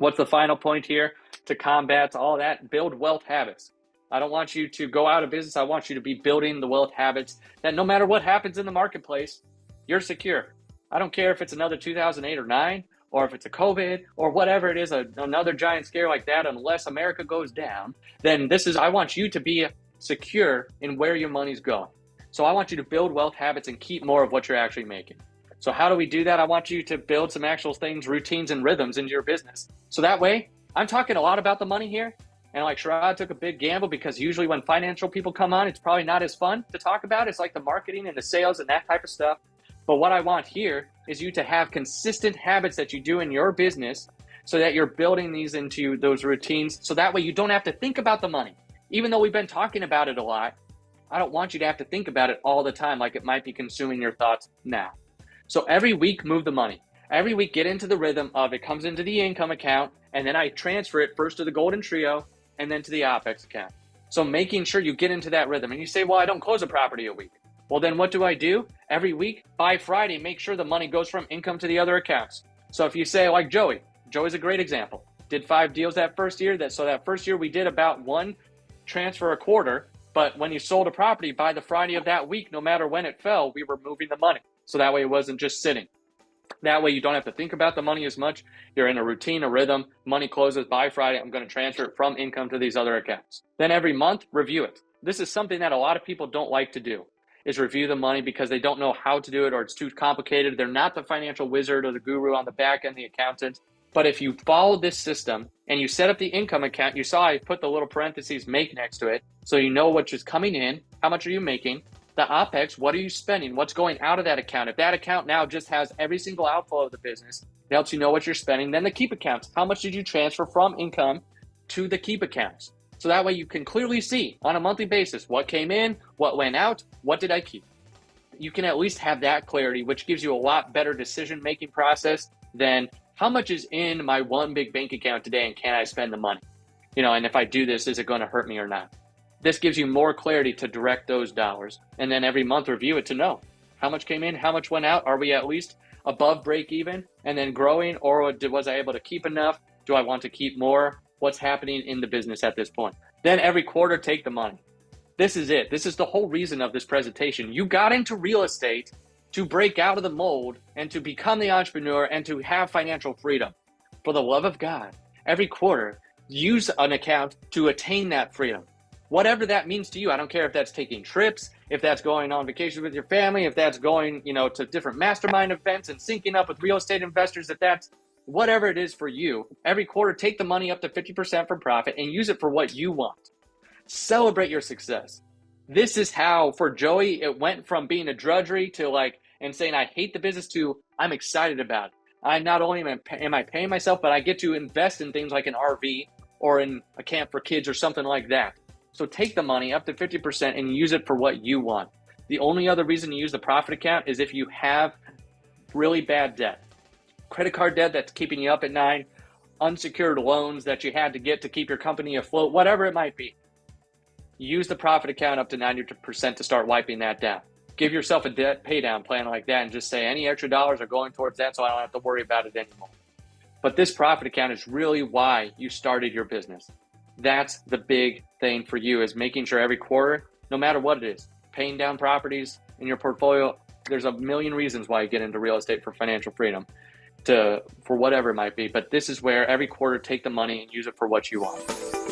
What's the final point here to combat all that? Build wealth habits. I don't want you to go out of business. I want you to be building the wealth habits that no matter what happens in the marketplace, you're secure. I don't care if it's another 2008 or 9, or if it's a COVID or whatever it is, another giant scare like that, unless America goes down, then I want you to be secure in where your money's going. So I want you to build wealth habits and keep more of what you're actually making. So how do we do that? I want you to build some actual things, routines and rhythms into your business. So that way, I'm talking a lot about the money here. And like Sherrod took a big gamble because usually when financial people come on, it's probably not as fun to talk about. It's like the marketing and the sales and that type of stuff. But what I want here is you to have consistent habits that you do in your business so that you're building these into those routines. So that way you don't have to think about the money. Even though we've been talking about it a lot, I don't want you to have to think about it all the time like it might be consuming your thoughts now. So every week, move the money. Every week, get into the rhythm of it comes into the income account, and then I transfer it first to the golden trio and then to the OPEX account. So making sure you get into that rhythm. And you say, well, I don't close a property a week. Well, then what do I do? Every week, by Friday, make sure the money goes from income to the other accounts. So if you say like Joey's a great example. Did 5 deals that first year. So that first year we did about 1 transfer a quarter. But when you sold a property, by the Friday of that week, no matter when it fell, we were moving the money. So that way it wasn't just sitting. That way you don't have to think about the money as much. You're in a routine, a rhythm. Money closes by Friday. I'm going to transfer it from income to these other accounts. Then every month, review it. This is something that a lot of people don't like to do, is review the money because they don't know how to do it or it's too complicated. They're not the financial wizard or the guru on the back end, the accountant. But if you follow this system and you set up the income account, you saw I put the little parentheses make next to it. So you know what is coming in, how much are you making? The OPEX, what are you spending? What's going out of that account? If that account now just has every single outflow of the business, it helps you know what you're spending. Then the keep accounts, how much did you transfer from income to the keep accounts? So that way you can clearly see on a monthly basis what came in, what went out, what did I keep? You can at least have that clarity, which gives you a lot better decision-making process than how much is in my one big bank account today and can I spend the money? And if I do this, is it going to hurt me or not? This gives you more clarity to direct those dollars. And then every month review it to know how much came in, how much went out. Are we at least above break even and then growing, or was I able to keep enough? Do I want to keep more? What's happening in the business at this point? Then every quarter, take the money. This is it. This is the whole reason of this presentation. You got into real estate to break out of the mold and to become the entrepreneur and to have financial freedom. For the love of God, every quarter, use an account to attain that freedom. Whatever that means to you. I don't care if that's taking trips, if that's going on vacation with your family, if that's going, to different mastermind events and syncing up with real estate investors, if that's whatever it is for you. Every quarter, take the money up to 50% from profit and use it for what you want. Celebrate your success. This is how, for Joey, it went from being a drudgery to and saying, I hate the business to I'm excited about it. I not only am I paying myself, but I get to invest in things like an RV or in a camp for kids or something like that. So take the money up to 50% and use it for what you want. The only other reason to use the profit account is if you have really bad debt. Credit card debt that's keeping you up at night, unsecured loans that you had to get to keep your company afloat, whatever it might be. Use the profit account up to 90% to start wiping that down. Give yourself a debt pay down plan like that and just say any extra dollars are going towards that so I don't have to worry about it anymore. But this profit account is really why you started your business. That's the big thing for you, is making sure every quarter, no matter what it is, paying down properties in your portfolio. There's a million reasons why you get into real estate for financial freedom, for whatever it might be. But this is where every quarter, take the money and use it for what you want.